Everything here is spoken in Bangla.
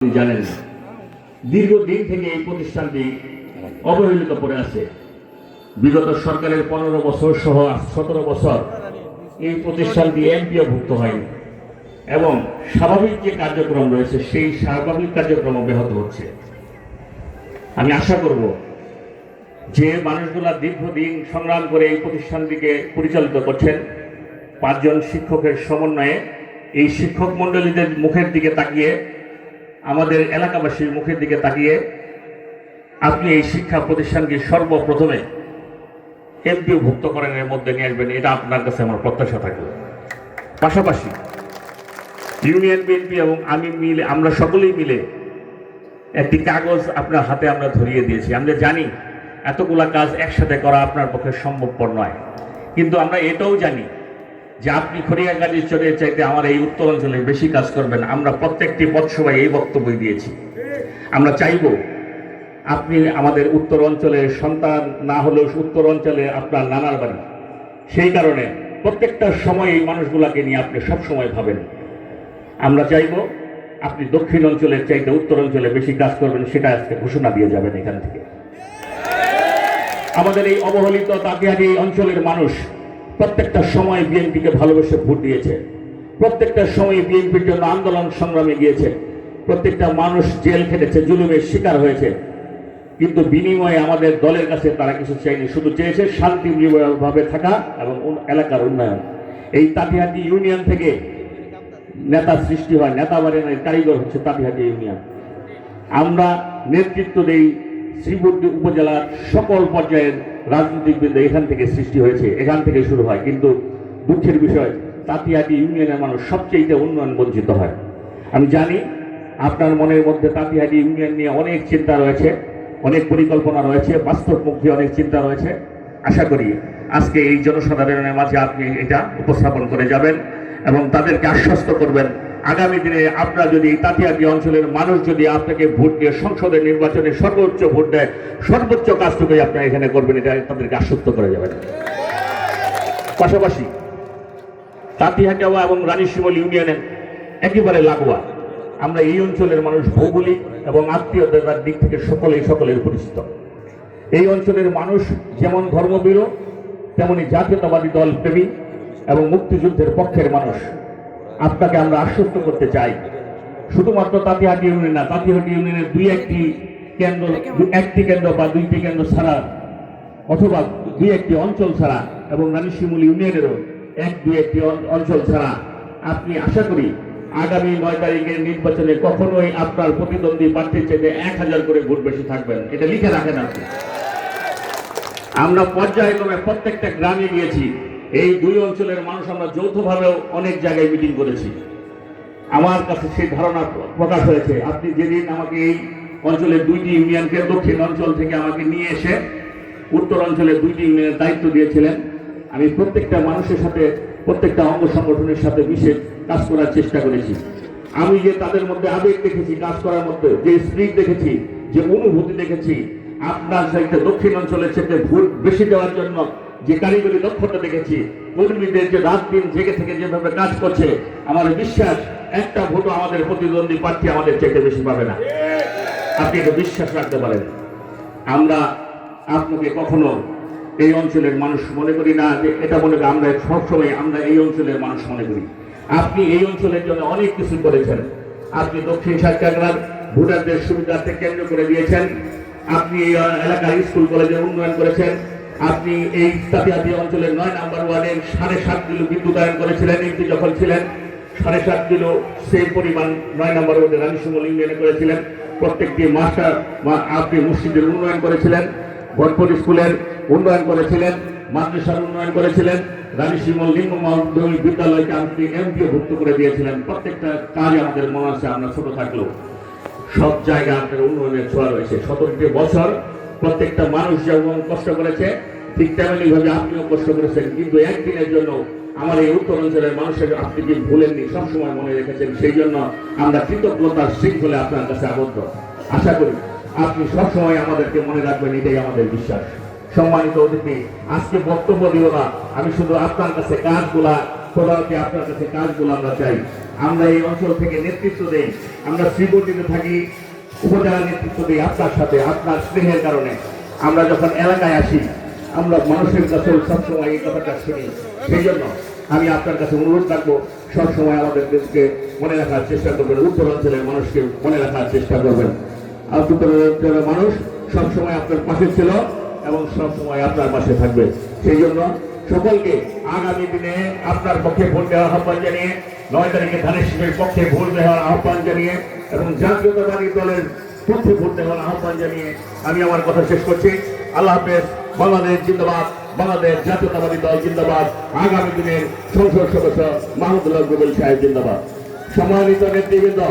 জানেন দীর্ঘদিন থেকে এই প্রতিষ্ঠানটি অবহেলিত পড়ে আছে। বিগত সরকারের 15 বছর সহ 17 বছর এই প্রতিষ্ঠানটি এমপিওভুক্ত হয়নি এবং স্বাভাবিক যে কার্যক্রম রয়েছে সেই স্বাভাবিক কার্যক্রম ব্যাহত হচ্ছে। আমি আশা করব যে মানুষগুলা দীর্ঘদিন সংগ্রাম করে এই প্রতিষ্ঠানটিকে পরিচালিত করছেন, 5 জন শিক্ষকের সমন্বয়ে এই শিক্ষক মণ্ডলীদের মুখের দিকে তাকিয়ে, আমাদের এলাকাবাসীর মুখের দিকে তাকিয়ে আপনি এই শিক্ষা প্রতিষ্ঠানকে সর্বপ্রথমে এমপিওভুক্তকরণের মধ্যে নিয়ে আসবেন, এটা আপনার কাছে আমার প্রত্যাশা থাকবে। পাশাপাশি ইউনিয়ন বিএনপি এবং আমি মিলে, আমরা সকলেই মিলে একটি কাগজ আপনার হাতে আমরা ধরিয়ে দিয়েছি। আমরা জানি এতগুলা কাজ একসাথে করা আপনার পক্ষে সম্ভবপর নয়, কিন্তু আমরা এটাও জানি যে আপনি খড়িয়াগাজীর চরের চাইতে আমার এই উত্তর অঞ্চলে বেশি কাজ করবেন। আমরা প্রত্যেকটি পথসভায় এই বক্তব্য দিয়েছি। আমরা চাইব আপনি আমাদের উত্তর অঞ্চলের সন্তান না হলেও উত্তর অঞ্চলে আপনার নানার বাড়ি, সেই কারণে প্রত্যেকটা সময় এই মানুষগুলাকে নিয়ে আপনি সবসময় ভাবেন। আমরা চাইব আপনি দক্ষিণ অঞ্চলের চাইতে উত্তর অঞ্চলে বেশি কাজ করবেন, সেটা আজকে ঘোষণা দিয়ে যাবেন এখান থেকে। আমাদের এই অবহেলিত তাঁতিহাটি অঞ্চলের মানুষ প্রত্যেকটা সময় বিএনপিকে ভালোবেসে ভোট দিয়েছে, প্রত্যেকটা সময় বিএনপির জন্য আন্দোলন সংগ্রামে গিয়েছে, প্রত্যেকটা মানুষ জেল খেটেছে, জুলুমের শিকার হয়েছে, কিন্তু বিনিময়ে আমাদের দলের কাছে তারা কিছু চাইনি, শুধু চেয়েছে শান্তিভাবে থাকা এবং এলাকার উন্নয়ন। এই তাঁতিহাটি ইউনিয়ন থেকে নেতা সৃষ্টি হয়, নেতা বাড়ানোর কারিগর হচ্ছে তাঁতিহাটি ইউনিয়ন। আমরা নেতৃত্ব দেই শ্রীবর্দী উপজেলার সকল পর্যায়ের রাজনীতিবিদ এখান থেকে সৃষ্টি হয়েছে, এখান থেকে শুরু হয়, কিন্তু দুঃখের বিষয় তাঁতিহাটি ইউনিয়নের মানুষ সবচেয়ে উন্নয়ন বঞ্চিত হয়। আমি জানি আপনার মনের মধ্যে তাঁতিহাটি ইউনিয়ন নিয়ে অনেক চিন্তা রয়েছে, অনেক পরিকল্পনা রয়েছে, বাস্তবমুখী অনেক চিন্তা রয়েছে। আশা করি আজকে এই জনসাধারণের মাঝে আপনি এটা উপস্থাপন করে যাবেন এবং তাদেরকে আশ্বস্ত করবেন আগামী দিনে আপনারা যদি এই তাঁতিহাটি অঞ্চলের মানুষ যদি আপনাকে ভোট দিয়ে সংসদের নির্বাচনে সর্বোচ্চ ভোট দেয়, সর্বোচ্চ কাজটুকুই আপনারা এখানে করবেন, এটা তাদেরকে আশ্বস্ত করে যাবেন। পাশাপাশি তাঁতিহাটি এবং রানীশিমল ইউনিয়নের একেবারে লাগোয়া আমরা এই অঞ্চলের মানুষ ভৌগোলিক এবং আত্মীয়তার দিক থেকে সকলের পরিচিত। এই অঞ্চলের মানুষ যেমন ধর্মবীর তেমনি জাতীয়তাবাদী দল প্রেমী এবং মুক্তিযুদ্ধের পক্ষের মানুষ। আপনাকে আমরা আশ্বস্ত করতে চাই, শুধুমাত্র তাঁতিহাটি ইউনিয়ন না, তাঁতিহাটি ইউনিয়নের একটি কেন্দ্র বা 2টি কেন্দ্র ছাড়া অথবা 2-1টি অঞ্চল ছাড়া এবং রানীশিমুল ইউনিয়নেরও 1-2-1টি অঞ্চল ছাড়া আপনি আশা করি আগামী 9 তারিখের নির্বাচনে কখনোই আপনার প্রতিদ্বন্দ্বী প্রার্থীর চাইতে 1000 করে ভোট বেশি থাকবেন, এটা লিখে রাখেন আপনি। আমরা পর্যায়ক্রমে প্রত্যেকটা গ্রামে গিয়েছি, এই 2 অঞ্চলের মানুষ আমরা যৌথভাবেও অনেক জায়গায় মিটিং করেছি। আমার কাছে সেই ধারণা প্রকাশ হয়েছে, আপনি যেদিন আমাকে এই অঞ্চলের 2টি ইউনিয়নকে দক্ষিণ অঞ্চল থেকে আমাকে নিয়ে এসে উত্তর অঞ্চলের 2টি ইউনিয়নের দায়িত্ব দিয়েছিলেন, আমি প্রত্যেকটা মানুষের সাথে, প্রত্যেকটা অঙ্গ সংগঠনের সাথে মিশে কাজ করার চেষ্টা করেছি। আমি যে তাদের মধ্যে আবেগ দেখেছি, কাজ করার মধ্যে যে স্পিরিট দেখেছি, যে অনুভূতি দেখেছি, আপনার চাইতে দক্ষিণ অঞ্চলের চাইতে ভোট বেশি দেওয়ার জন্য যে কারিগরি দক্ষতা দেখেছি, কর্মীদের যে রাত দিন জেগে থেকে যেভাবে কাজ করছে, আমার বিশ্বাস একটা ভোটও আমাদের প্রতিদ্বন্দ্বী প্রার্থী আমাদের চাইতে বেশি পাবে না। আপনি এটা বিশ্বাস রাখতে পারেন। আমরা আপনাকে কখনো এই অঞ্চলের মানুষ মনে করি না যে এটা মনে করি, আমরা সবসময় আমরা এই অঞ্চলের মানুষ মনে করি। আপনি এই অঞ্চলের জন্য অনেক কিছু করেছেন। আপনি দক্ষিণ সাতকাগড়ার ভোটারদের সুবিধার্থে কেন্দ্র করে দিয়েছেন, আপনি এই এলাকার স্কুল কলেজের উন্নয়ন করেছেন, আপনি এই তাঁতিহাটি অঞ্চলের 9 নম্বর ওয়ার্ডের 7.5 কিলো বিদ্যুতায়ন করেছিলেন, এমপি যখন ছিলেন 7.5 কিলো সেই পরিমাণ 9 নম্বর ওয়ার্ডের রানীশিমল ইউনিয়নে করেছিলেন। প্রত্যেকটি মাস্টার আপনি মসজিদের উন্নয়ন করেছিলেন, ভরপুর স্কুলের উন্নয়ন করেছিলেন, মাদ্রাসার উন্নয়ন করেছিলেন, রানীশিমল নিম্ন মাধ্যমিক বিদ্যালয়কে আপনি এমপিওভুক্ত করে দিয়েছিলেন। প্রত্যেকটা কাজ আমাদের মনে আছে, আমরা ছোট থাকলেও সব জায়গায় আপনার উন্নয়নের ছোঁয়া রয়েছে। 17টি বছর প্রত্যেকটা মানুষ যেমন কষ্ট করেছে, ঠিক তেমনি ভাবে আপনিও কষ্ট করেছেন, কিন্তু একদিনের জন্য আমার এই উত্তর অঞ্চলের মানুষের আপনি কি ভুলেননি, সবসময় মনে রেখেছেন। সেই জন্য আমরা কৃতজ্ঞতার শৃঙ্খলে আপনার কাছে আবদ্ধ। আশা করি আপনি সবসময় আমাদেরকে মনে রাখবেন, এটাই আমাদের বিশ্বাস। সম্মানিত অতিথি, আজকে বক্তব্য দিব না, আমি শুধু আপনার কাছে কাজগুলা, প্রধানমন্ত্রী আপনার কাছে কাজগুলো আমরা চাই। আমরা এই অঞ্চল থেকে নেতৃত্ব দেই, আমরা শ্রীবর্তীতে থাকি, উপজেলা নেতৃত্ব দিই আপনার সাথে, আপনার স্নেহের কারণে। আমরা যখন এলাকায় আসি আমরা মানুষের কাছে সবসময় এই কথাটা শুনি। সেই জন্য আমি আপনার কাছে অনুরোধ রাখবো, সবসময় আমাদের দেশকে মনে রাখার চেষ্টা করবেন, উত্তরাঞ্চলের মানুষকে মনে রাখার চেষ্টা করবেন। আর উত্তরাঞ্চলের মানুষ সবসময় আপনার পাশে ছিল এবং সবসময় আপনার পাশে থাকবে। সেই জন্য সকলকে আগামী দিনে আপনার পক্ষে ভোট দেওয়ার আহ্বান জানিয়ে, 9 তারিখে ধানের শীষের পক্ষে ভোট দেওয়ার আহ্বান জানিয়ে এবং জাতীয়তাবাদী দলের পক্ষে ভোট দেওয়ার আহ্বান জানিয়ে আমি আমার কথা শেষ করছি। আল্লাহ হাফেজ। বাংলাদেশ জিন্দাবাদ, বাংলাদেশ জাতীয়তাবাদী দল জিন্দাবাদ, আগামী দিনের সংসদ সদস্য মাহমুদুল্লাহ গোবেল সাহেব জিন্দাবাদ। সম্মানিত নেতৃবৃন্দ,